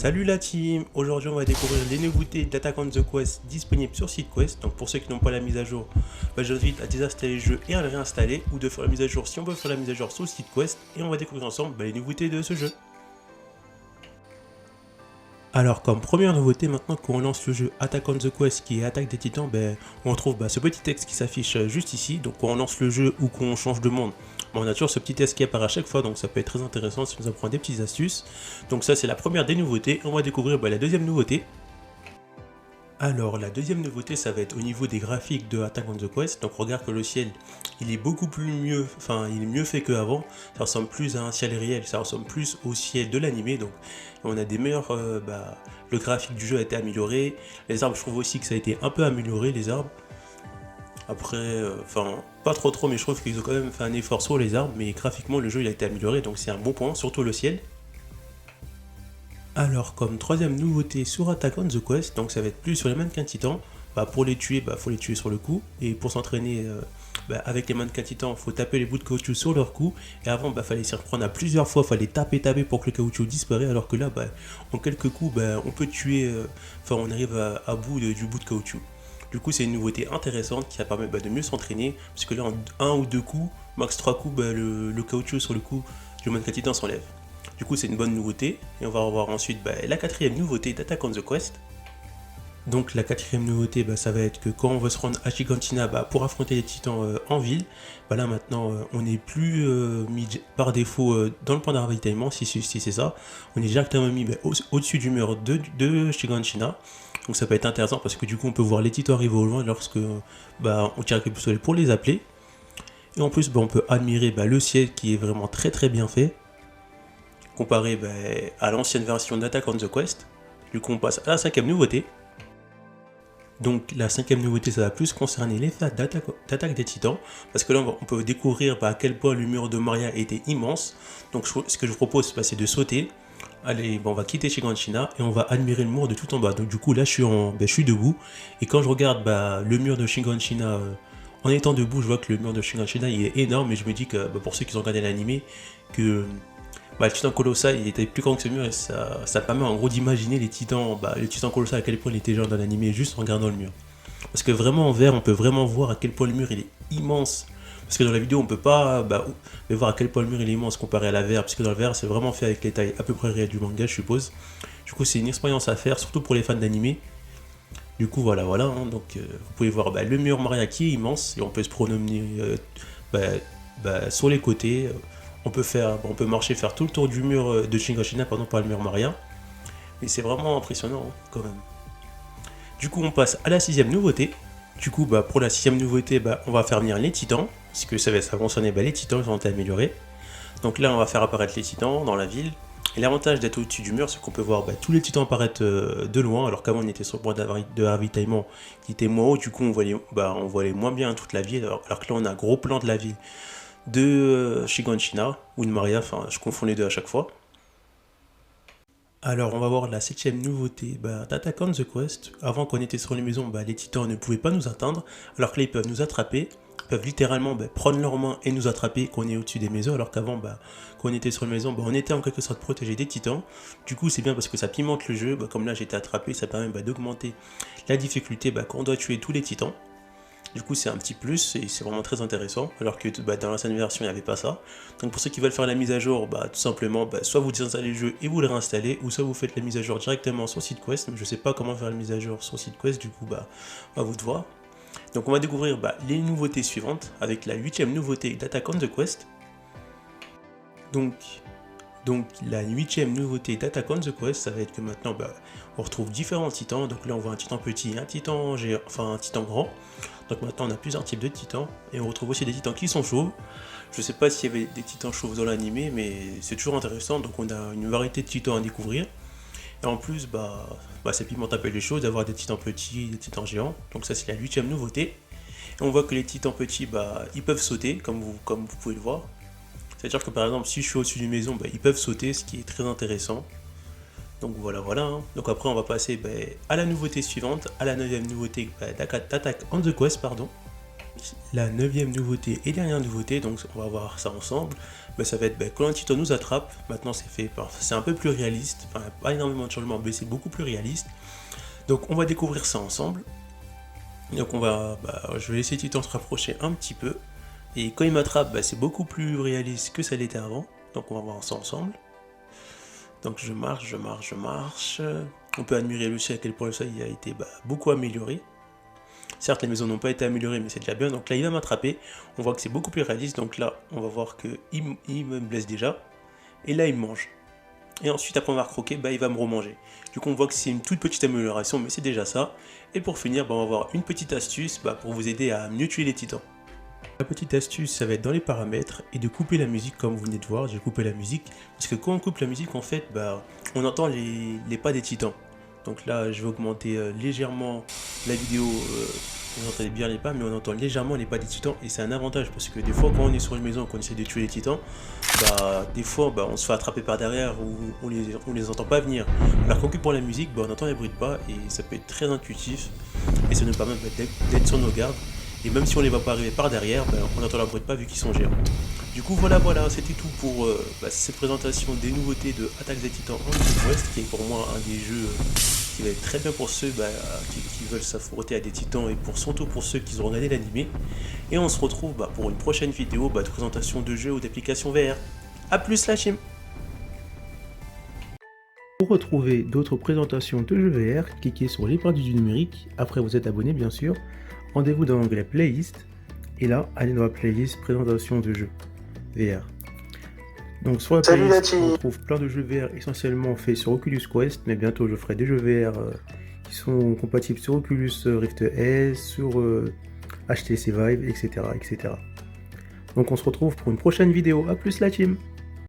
Salut la team, aujourd'hui on va découvrir les nouveautés d'Attack on the Quest disponibles sur SeedQuest. Donc pour ceux qui n'ont pas la mise à jour, j'invite à désinstaller le jeu et à le réinstaller, ou de faire la mise à jour si on veut faire la mise à jour sur SeedQuest, et on va découvrir ensemble les nouveautés de ce jeu. Alors comme première nouveauté, maintenant qu'on lance le jeu Attack on the Quest qui est Attaque des Titans, on trouve ce petit texte qui s'affiche juste ici. Donc quand on lance le jeu ou qu'on change de monde, on a toujours ce petit texte qui apparaît à chaque fois, donc ça peut être très intéressant si on nous apprend des petites astuces. Donc ça c'est la première des nouveautés. On va découvrir la deuxième nouveauté. Alors la deuxième nouveauté, ça va être au niveau des graphiques de Attack on the Quest. Donc regarde que le ciel, il est beaucoup plus mieux, il est mieux fait qu'avant. Ça ressemble plus à un ciel réel, ça ressemble plus au ciel de l'animé. Donc on a des meilleurs, le graphique du jeu a été amélioré. Les arbres, je trouve aussi que ça a été un peu amélioré, les arbres. Après, pas trop, mais je trouve qu'ils ont quand même fait un effort sur les arbres. Mais graphiquement, le jeu il a été amélioré, donc c'est un bon point, surtout le ciel. Alors, comme troisième nouveauté sur Attack on the Quest, donc ça va être plus sur les mannequins titans. Pour les tuer, faut les tuer sur le coup. Et pour s'entraîner avec les mannequins titans, faut taper les bouts de caoutchouc sur leur cou. Et avant, fallait s'y reprendre à plusieurs fois, fallait taper pour que le caoutchouc disparaisse. Alors que là, en quelques coups, on peut tuer, on arrive à bout du bout de caoutchouc. Du coup, c'est une nouveauté intéressante qui va permettre de mieux s'entraîner. Parce que là, en un ou deux coups, max 3 coups, le caoutchouc sur le cou du mannequin titan s'enlève. Du coup, c'est une bonne nouveauté. Et on va revoir ensuite la quatrième nouveauté d'Attack on the Quest. Donc la quatrième nouveauté, ça va être que quand on va se rendre à Shiganshina pour affronter les titans en ville, là maintenant on n'est plus mis par défaut dans le point de ravitaillement, si c'est ça. On est directement mis au-dessus du mur de Shiganshina. Donc ça peut être intéressant parce que du coup on peut voir les titans arriver au loin lorsque on tire avec le pistolet pour les appeler. Et en plus on peut admirer le ciel qui est vraiment très bien fait. Comparé à l'ancienne version d'Attack on the Quest. Du coup on passe à la cinquième nouveauté. Donc la cinquième nouveauté, ça va plus concerner les phases d'attaque des titans, parce que là on peut découvrir à quel point le mur de Maria était immense. Donc ce que je vous propose, c'est de sauter. Allez, on va quitter Shiganshina et on va admirer le mur de tout en bas. Donc du coup là je suis debout, et quand je regarde le mur de Shiganshina en étant debout, je vois que le mur de Shiganshina il est énorme, et je me dis que pour ceux qui ont regardé l'animé, que le titan colossal il était plus grand que ce mur, et ça permet en gros d'imaginer les titans colossal à quel point il était genre dans l'animé juste en regardant le mur. Parce que vraiment en vert on peut vraiment voir à quel point le mur il est immense. Parce que dans la vidéo on peut pas voir à quel point le mur il est immense comparé à la VR, parce que dans le VR c'est vraiment fait avec les tailles à peu près réelles du manga je suppose. Du coup c'est une expérience à faire, surtout pour les fans d'animé. Du coup voilà, donc vous pouvez voir le mur Maria qui est immense, et on peut se promener sur les côtés. On peut marcher, faire tout le tour du mur de Shiganshina, par le mur Maria. Mais c'est vraiment impressionnant quand même. Du coup, on passe à la sixième nouveauté. Du coup, pour la sixième nouveauté, on va faire venir les titans. Parce que ça va concerner les titans, ils ont été améliorés. Donc là, on va faire apparaître les titans dans la ville. Et l'avantage d'être au-dessus du mur, c'est qu'on peut voir tous les titans apparaître de loin. Alors qu'avant, on était sur le point de ravitaillement qui était moins haut. Du coup, on voyait moins bien toute la ville. Alors que là, on a un gros plan de la ville de Shiganshina ou de Maria, je confonds les deux à chaque fois. Alors on va voir la septième nouveauté d'Attack on the Quest. Avant qu'on était sur les maisons, les titans ne pouvaient pas nous atteindre, alors que là ils peuvent nous attraper, ils peuvent littéralement prendre leurs mains et nous attraper quand on est au-dessus des maisons, alors qu'avant quand on était sur les maisons, on était en quelque sorte protégé des titans. Du coup c'est bien parce que ça pimente le jeu, comme là j'ai été attrapé, ça permet d'augmenter la difficulté quand on doit tuer tous les titans. Du coup c'est un petit plus et c'est vraiment très intéressant, alors que dans l'ancienne version il n'y avait pas ça. Donc pour ceux qui veulent faire la mise à jour, tout simplement soit vous désinstallez le jeu et vous le réinstallez, ou soit vous faites la mise à jour directement sur SeedQuest. Mais je sais pas comment faire la mise à jour sur SeedQuest, du coup à vous de voir. Donc on va découvrir les nouveautés suivantes avec la huitième nouveauté d'Attack on the Quest. Donc la huitième nouveauté d'Attack on the Quest, ça va être que maintenant on retrouve différents titans. Donc là on voit un titan petit, un titan géant, un titan grand. Donc maintenant on a plusieurs types de titans, et on retrouve aussi des titans qui sont chauves. Je sais pas s'il y avait des titans chauves dans l'animé, mais c'est toujours intéressant. Donc on a une variété de titans à découvrir. Et en plus ça pimente un peu les choses d'avoir des titans petits, des titans géants. Donc ça c'est la huitième nouveauté. Et on voit que les titans petits ils peuvent sauter comme vous pouvez le voir. C'est-à-dire que par exemple si je suis au-dessus d'une maison, ils peuvent sauter, ce qui est très intéressant. Donc voilà. Donc après on va passer à la nouveauté suivante, à la neuvième nouveauté d'Attack on the Quest, pardon. la 9e nouveauté et dernière nouveauté, donc on va voir ça ensemble. Ça va être quand un titan nous attrape. Maintenant c'est un peu plus réaliste, enfin pas énormément de changements, mais c'est beaucoup plus réaliste. Donc on va découvrir ça ensemble. Donc je vais laisser Titan se rapprocher un petit peu. Et quand il m'attrape, c'est beaucoup plus réaliste que ça l'était avant. Donc on va voir ça ensemble. Donc je marche. On peut admirer aussi à quel point le sol a été beaucoup amélioré. Certes, les maisons n'ont pas été améliorées, mais c'est déjà bien. Donc là, il va m'attraper. On voit que c'est beaucoup plus réaliste. Donc là, on va voir qu'il me blesse déjà. Et là, il me mange. Et ensuite, après avoir croqué, il va me remanger. Du coup, on voit que c'est une toute petite amélioration, mais c'est déjà ça. Et pour finir, on va voir une petite astuce pour vous aider à mieux tuer les titans. La petite astuce, ça va être dans les paramètres et de couper la musique comme vous venez de voir. J'ai coupé la musique parce que quand on coupe la musique, en fait, on entend les pas des titans. Donc là, je vais augmenter légèrement la vidéo. Vous entendez bien les pas, mais on entend légèrement les pas des titans et c'est un avantage parce que des fois, quand on est sur une maison et qu'on essaie de tuer les titans, des fois, on se fait attraper par derrière ou on les entend pas venir. Alors qu'on coupe pour la musique, on entend les bruits de pas et ça peut être très intuitif et ça nous permet d'être sur nos gardes. Et même si on les voit pas arriver par derrière, on entend leur bruit de pas vu qu'ils sont géants. Du coup voilà, c'était tout pour cette présentation des nouveautés de Attaque des Titans en Mythic Quest, qui est pour moi un des jeux qui va être très bien pour ceux qui veulent s'affronter à des titans et surtout pour ceux qui ont regardé l'animé. Et on se retrouve pour une prochaine vidéo de présentation de jeux ou d'applications VR. A plus la team. Pour retrouver d'autres présentations de jeux VR, cliquez sur les parties du numérique, après vous êtes abonné bien sûr. Rendez-vous dans l'onglet playlist et là allez dans la playlist présentation de jeux VR. Donc sur la playlist on trouve plein de jeux VR essentiellement faits sur Oculus Quest, mais bientôt je ferai des jeux VR qui sont compatibles sur Oculus Rift S, sur HTC Vive, etc. Donc on se retrouve pour une prochaine vidéo. A plus la team.